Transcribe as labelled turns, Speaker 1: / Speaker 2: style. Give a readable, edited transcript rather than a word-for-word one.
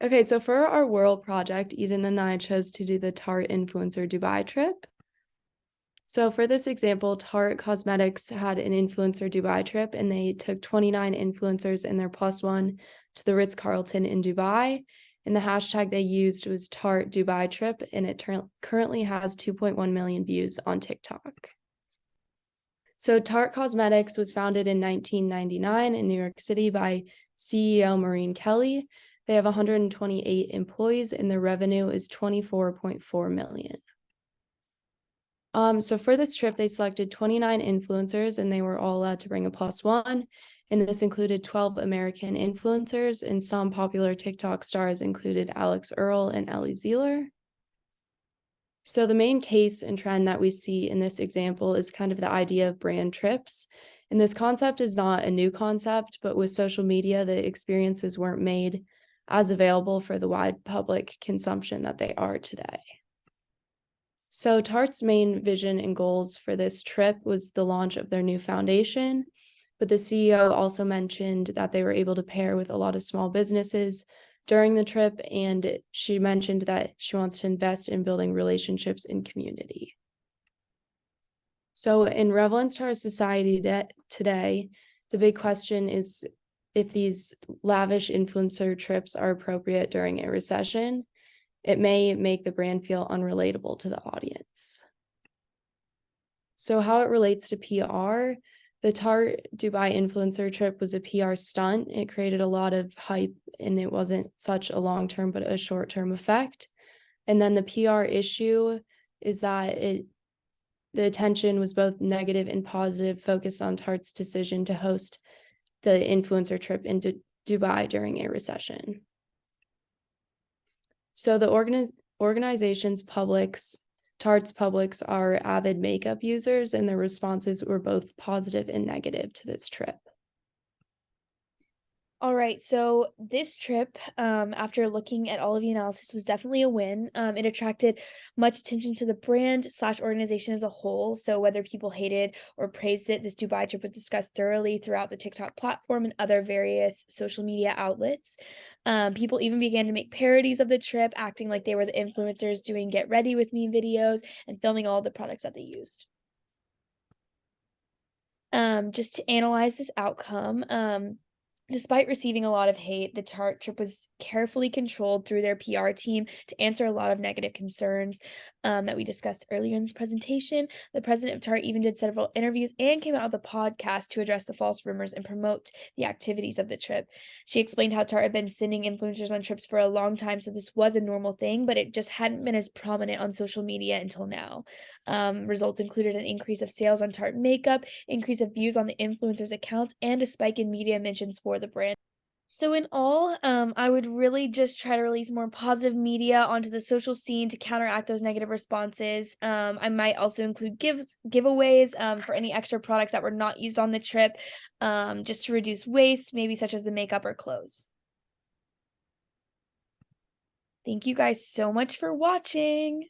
Speaker 1: Okay, so for our WHIRL project, Eden and I chose to do the Tarte influencer Dubai trip. So for this example, Tarte Cosmetics had an influencer Dubai trip, and they took 29 influencers and their plus one to the Ritz-Carlton in Dubai. And the hashtag they used was Tarte Dubai trip, and it currently has 2.1 million views on TikTok. So Tarte Cosmetics was founded in 1999 in New York City by CEO Maureen Kelly. They have 128 employees, and their revenue is 24.4 million. So for this trip, they selected 29 influencers, and they were all allowed to bring a plus one. And this included 12 American influencers, and some popular TikTok stars included Alex Earl and Ellie Zealer. So the main case and trend that we see in this example is kind of the idea of brand trips. And this concept is not a new concept, but with social media, the experiences weren't made as available for the wide public consumption that they are today. So Tarte's main vision and goals for this trip was the launch of their new foundation, but the CEO also mentioned that they were able to pair with a lot of small businesses during the trip, and she mentioned that she wants to invest in building relationships in community. So in relevance to our society today, the big question is if these lavish influencer trips are appropriate during a recession. It may make the brand feel unrelatable to the audience. So how it relates to PR, the Tarte Dubai influencer trip was a PR stunt. It created a lot of hype, and it wasn't such a long-term, but a short-term effect. And then the PR issue is that the attention was both negative and positive, focused on Tarte's decision to host the influencer trip into Dubai during a recession. So the organization's publics, Tarte's publics, are avid makeup users, and their responses were both positive and negative to this trip.
Speaker 2: All right, so this trip, after looking at all of the analysis, was definitely a win. It attracted much attention to the brand slash organization as a whole. So whether people hated or praised it, this Dubai trip was discussed thoroughly throughout the TikTok platform and other various social media outlets. People even began to make parodies of the trip, acting like they were the influencers doing get ready with me videos and filming all the products that they used. Just to analyze this outcome, despite receiving a lot of hate, the Tarte trip was carefully controlled through their PR team to answer a lot of negative concerns that we discussed earlier in this presentation. The president of Tarte even did several interviews and came out with a podcast to address the false rumors and promote the activities of the trip. She explained how Tarte had been sending influencers on trips for a long time, so this was a normal thing, but it just hadn't been as prominent on social media until now. Results included an increase of sales on Tarte makeup, increase of views on the influencers' accounts, and a spike in media mentions for the brand. So in all, I would really just try to release more positive media onto the social scene to counteract those negative responses. I might also include giveaways for any extra products that were not used on the trip, just to reduce waste, maybe such as the makeup or clothes. Thank you guys so much for watching.